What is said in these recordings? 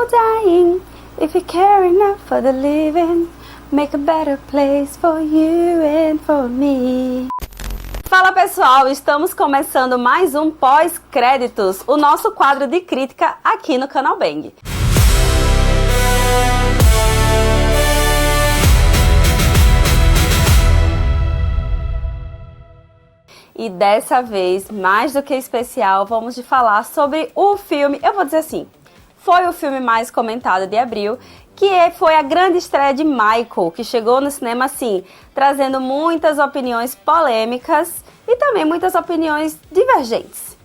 dying. If you care enough for the living, make a better place for you and for me. Fala pessoal, estamos começando mais um Pós-Créditos, o nosso quadro de crítica aqui no canal Bang. E dessa vez, mais do que especial, vamos de falar sobre o filme, eu vou dizer assim, foi o filme mais comentado de abril, que foi a grande estreia de Michael, que chegou no cinema assim, trazendo muitas opiniões polêmicas e também muitas opiniões divergentes.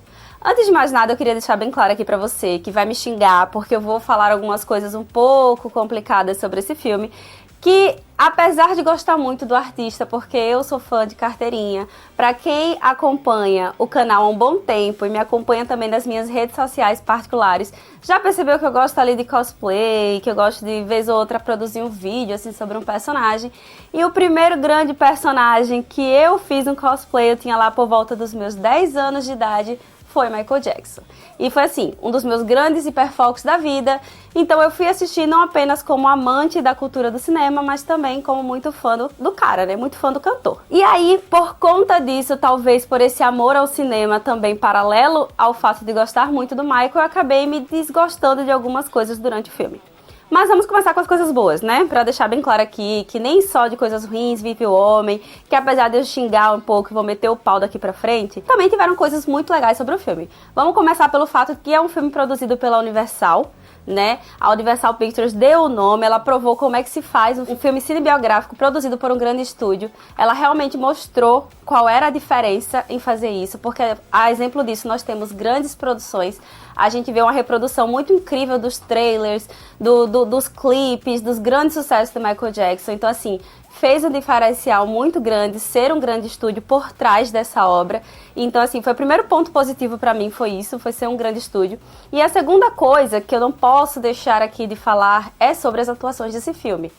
Antes de mais nada, eu queria deixar bem claro aqui pra você, que vai me xingar, porque eu vou falar algumas coisas um pouco complicadas sobre esse filme, que apesar de gostar muito do artista, porque eu sou fã de carteirinha, pra quem acompanha o canal há um bom tempo e me acompanha também nas minhas redes sociais particulares, já percebeu que eu gosto ali de cosplay, que eu gosto de vez ou outra produzir um vídeo assim sobre um personagem. E o primeiro grande personagem que eu fiz um cosplay, eu tinha lá por volta dos meus 10 anos de idade, foi Michael Jackson. E foi assim, um dos meus grandes hiperfocos da vida. Então eu fui assistir não apenas como amante da cultura do cinema, mas também como muito fã do cara, né? Muito fã do cantor. E aí, por conta disso, talvez por esse amor ao cinema também paralelo ao fato de gostar muito do Michael, eu acabei me desgostando de algumas coisas durante o filme. Mas vamos começar com as coisas boas, né? Pra deixar bem claro aqui que nem só de coisas ruins vive o homem, que apesar de eu xingar um pouco e vou meter o pau daqui pra frente, também tiveram coisas muito legais sobre o filme. Vamos começar pelo fato que é um filme produzido pela Universal, né? A Universal Pictures deu o nome, ela provou como é que se faz um filme cinebiográfico produzido por um grande estúdio. Ela realmente mostrou qual era a diferença em fazer isso, porque a exemplo disso nós temos grandes produções. A gente vê uma reprodução muito incrível dos trailers, dos clipes, dos grandes sucessos do Michael Jackson. Então assim, fez um diferencial muito grande ser um grande estúdio por trás dessa obra. Então assim, foi o primeiro ponto positivo pra mim, foi isso, foi ser um grande estúdio. E a segunda coisa que eu não posso deixar aqui de falar é sobre as atuações desse filme.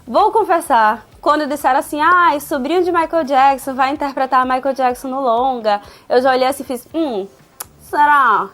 Vou confessar, quando disseram assim, sobrinho de Michael Jackson vai interpretar Michael Jackson no longa, eu já olhei assim e fiz, será?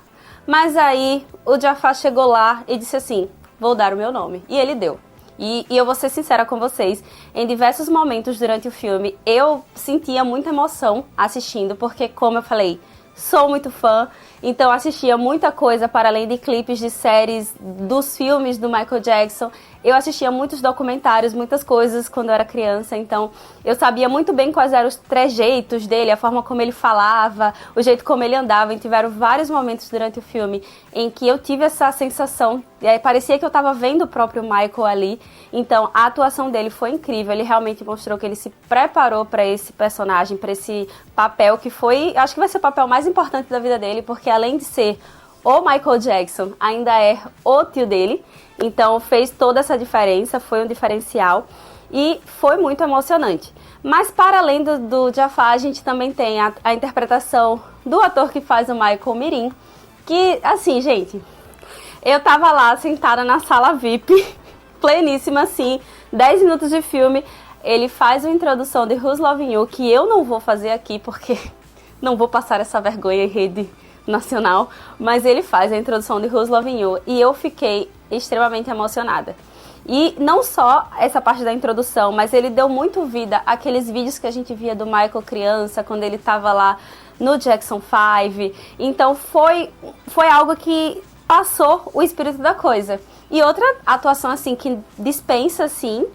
Mas aí o Jafar chegou lá e disse assim, vou dar o meu nome. E ele deu. E eu vou ser sincera com vocês, em diversos momentos durante o filme, eu sentia muita emoção assistindo, porque como eu falei, sou muito fã, então assistia muita coisa para além de clipes de séries, dos filmes do Michael Jackson. Eu assistia muitos documentários, muitas coisas quando eu era criança, então eu sabia muito bem quais eram os trejeitos dele, a forma como ele falava, o jeito como ele andava. E tiveram vários momentos durante o filme em que eu tive essa sensação, e aí parecia que eu estava vendo o próprio Michael ali. Então a atuação dele foi incrível, ele realmente mostrou que ele se preparou para esse personagem, para esse papel que foi, acho que vai ser o papel mais importante da vida dele, porque além de ser o Michael Jackson, ainda é o tio dele. Então fez toda essa diferença, foi um diferencial e foi muito emocionante. Mas para além do Jafar, a gente também tem a interpretação do ator que faz o Michael Mirim, que assim, gente, eu tava lá sentada na sala VIP, pleníssima assim, 10 minutos de filme, ele faz uma introdução de Who's Loving You, que eu não vou fazer aqui porque não vou passar essa vergonha em rede nacional, mas ele faz a introdução de Who's Loving You e eu fiquei extremamente emocionada. E não só essa parte da introdução, mas ele deu muito vida àqueles vídeos que a gente via do Michael criança, quando ele tava lá no Jackson 5. Então foi algo que passou o espírito da coisa. E outra atuação assim que dispensa assim,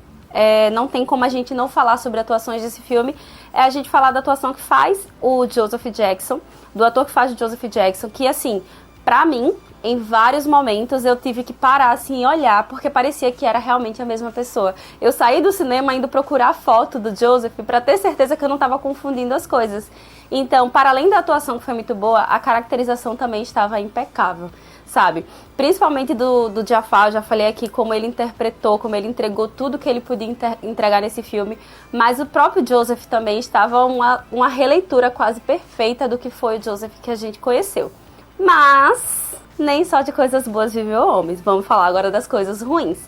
não tem como a gente não falar sobre atuações desse filme, é a gente falar da atuação que faz o Joseph Jackson, do ator que faz o Joseph Jackson, que assim, pra mim, em vários momentos eu tive que parar assim e olhar, porque parecia que era realmente a mesma pessoa. Eu saí do cinema indo procurar a foto do Joseph pra ter certeza que eu não tava confundindo as coisas. Então, para além da atuação que foi muito boa, a caracterização também estava impecável, sabe? Principalmente do Jafar, eu já falei aqui como ele interpretou, como ele entregou tudo que ele podia entregar nesse filme, mas o próprio Joseph também estava uma releitura quase perfeita do que foi o Joseph que a gente conheceu. Mas nem só de coisas boas viveu homens, vamos falar agora das coisas ruins.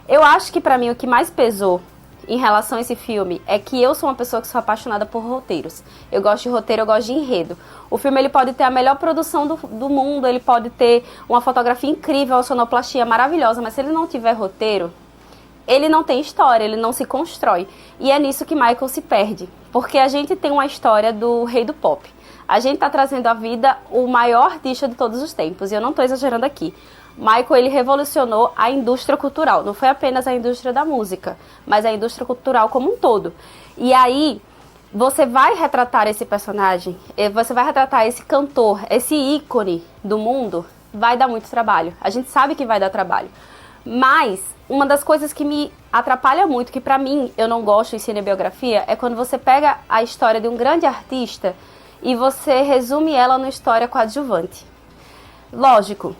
Eu acho que pra mim o que mais pesou em relação a esse filme é que eu sou uma pessoa que sou apaixonada por roteiros. Eu gosto de roteiro, eu gosto de enredo. O filme ele pode ter a melhor produção do mundo, ele pode ter uma fotografia incrível, uma sonoplastia maravilhosa, mas se ele não tiver roteiro, ele não tem história, ele não se constrói. E é nisso que Michael se perde. Porque a gente tem uma história do rei do pop. A gente está trazendo à vida o maior artista de todos os tempos. E eu não estou exagerando aqui. Michael, ele revolucionou a indústria cultural. Não foi apenas a indústria da música, mas a indústria cultural como um todo. E aí, você vai retratar esse personagem, você vai retratar esse cantor, esse ícone do mundo, vai dar muito trabalho. A gente sabe que vai dar trabalho. Mas uma das coisas que me atrapalha muito, que pra mim eu não gosto em cinebiografia, é quando você pega a história de um grande artista e você resume ela numa história coadjuvante. Lógico,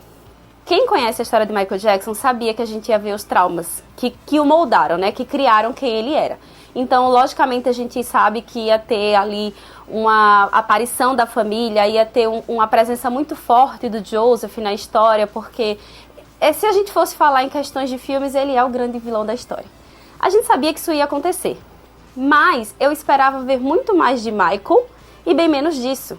quem conhece a história de Michael Jackson sabia que a gente ia ver os traumas que o moldaram, né? Que criaram quem ele era. Então, logicamente, a gente sabe que ia ter ali uma aparição da família, ia ter uma presença muito forte do Joseph na história, porque se a gente fosse falar em questões de filmes, ele é o grande vilão da história. A gente sabia que isso ia acontecer, mas eu esperava ver muito mais de Michael e bem menos disso.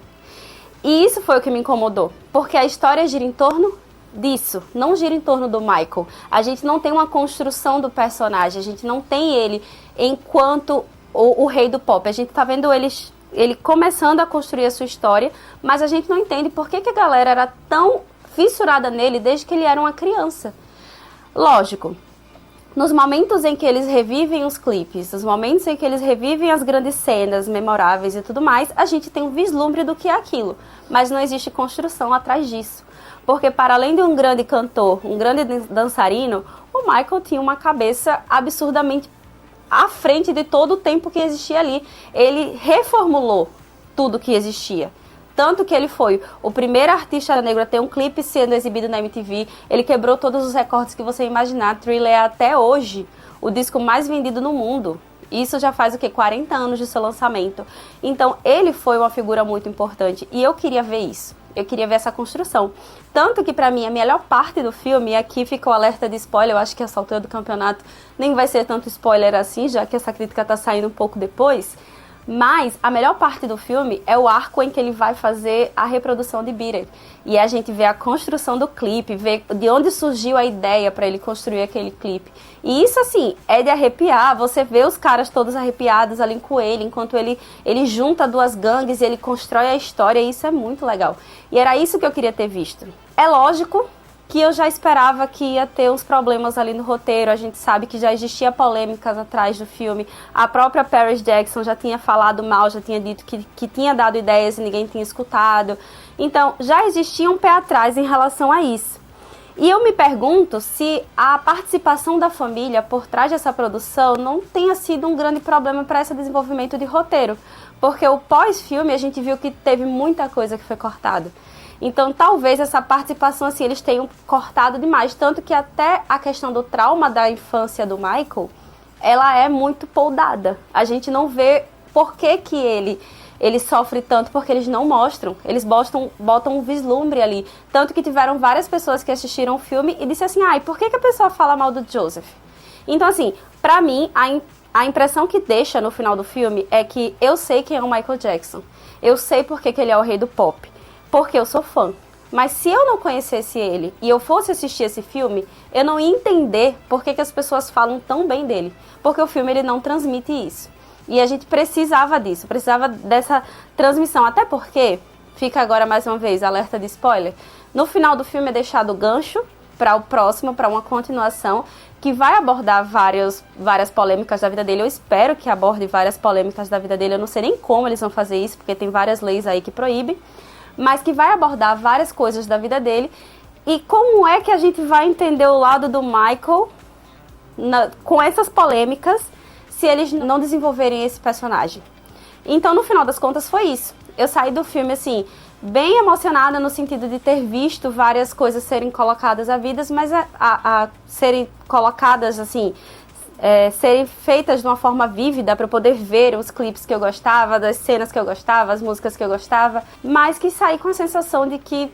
E isso foi o que me incomodou, porque a história gira em torno disso, não gira em torno do Michael. A gente não tem uma construção do personagem, a gente não tem ele enquanto o rei do pop. A gente tá vendo ele começando a construir a sua história, mas a gente não entende por que a galera era tão fissurada nele desde que ele era uma criança. Lógico, nos momentos em que eles revivem os clipes, nos momentos em que eles revivem as grandes cenas memoráveis e tudo mais, a gente tem um vislumbre do que é aquilo, mas não existe construção atrás disso. Porque para além de um grande cantor, um grande dançarino, o Michael tinha uma cabeça absurdamente à frente de todo o tempo que existia ali. Ele reformulou tudo que existia. Tanto que ele foi o primeiro artista negro a ter um clipe sendo exibido na MTV. Ele quebrou todos os recordes que você imaginar. Thriller é até hoje o disco mais vendido no mundo. Isso já faz o quê? 40 anos de seu lançamento. Então ele foi uma figura muito importante e eu queria ver isso. Eu queria ver essa construção. Tanto que pra mim a melhor parte do filme, e aqui fica o alerta de spoiler, eu acho que essa altura do campeonato nem vai ser tanto spoiler assim, já que essa crítica tá saindo um pouco depois. Mas a melhor parte do filme é o arco em que ele vai fazer a reprodução de Beat It. E a gente vê a construção do clipe, vê de onde surgiu a ideia para ele construir aquele clipe. E isso, assim, é de arrepiar. Você vê os caras todos arrepiados ali com ele, enquanto ele junta duas gangues e ele constrói a história. E isso é muito legal. E era isso que eu queria ter visto. É lógico que eu já esperava que ia ter uns problemas ali no roteiro. A gente sabe que já existia polêmicas atrás do filme. A própria Paris Jackson já tinha falado mal, já tinha dito que tinha dado ideias e ninguém tinha escutado. Então, já existia um pé atrás em relação a isso. E eu me pergunto se a participação da família por trás dessa produção não tenha sido um grande problema para esse desenvolvimento de roteiro. Porque o pós-filme a gente viu que teve muita coisa que foi cortada. Então, talvez essa participação, assim, eles tenham cortado demais. Tanto que até a questão do trauma da infância do Michael, ela é muito poldada. A gente não vê por que ele sofre tanto, porque eles não mostram. Eles botam um vislumbre ali. Tanto que tiveram várias pessoas que assistiram o filme e disseram assim, ai, por que a pessoa fala mal do Joseph? Então, assim, pra mim, a impressão que deixa no final do filme é que eu sei quem é o Michael Jackson. Eu sei por que ele é o rei do pop. Porque eu sou fã. Mas se eu não conhecesse ele e eu fosse assistir esse filme, eu não ia entender por que as pessoas falam tão bem dele. Porque o filme ele não transmite isso. E a gente precisava disso, precisava dessa transmissão. Até porque, fica agora mais uma vez, alerta de spoiler, no final do filme é deixado o gancho para o próximo, para uma continuação, que vai abordar várias polêmicas da vida dele. Eu espero que aborde várias polêmicas da vida dele. Eu não sei nem como eles vão fazer isso, porque tem várias leis aí que proíbem. Mas que vai abordar várias coisas da vida dele. E como é que a gente vai entender o lado do Michael com essas polêmicas se eles não desenvolverem esse personagem? Então, no final das contas, foi isso. Eu saí do filme, assim, bem emocionada no sentido de ter visto várias coisas serem colocadas à vida, mas a serem colocadas, assim, serem feitas de uma forma vívida para eu poder ver os clipes que eu gostava, das cenas que eu gostava, as músicas que eu gostava, mas que saí com a sensação de que,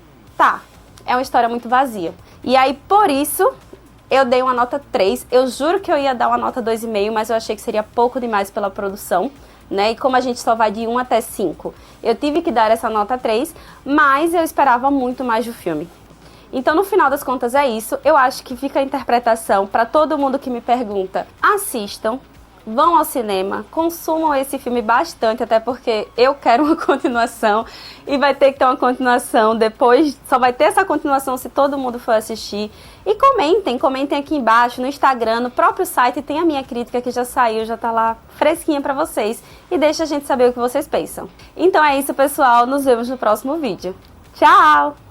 é uma história muito vazia. E aí, por isso, eu dei uma nota 3. Eu juro que eu ia dar uma nota 2,5, mas eu achei que seria pouco demais pela produção, né? E como a gente só vai de 1 até 5, eu tive que dar essa nota 3, mas eu esperava muito mais do filme. Então, no final das contas, é isso. Eu acho que fica a interpretação para todo mundo que me pergunta. Assistam, vão ao cinema, consumam esse filme bastante, até porque eu quero uma continuação e vai ter que ter uma continuação depois. Só vai ter essa continuação se todo mundo for assistir. E comentem aqui embaixo, no Instagram, no próprio site tem a minha crítica que já saiu, já tá lá fresquinha para vocês. E deixa a gente saber o que vocês pensam. Então é isso, pessoal. Nos vemos no próximo vídeo. Tchau!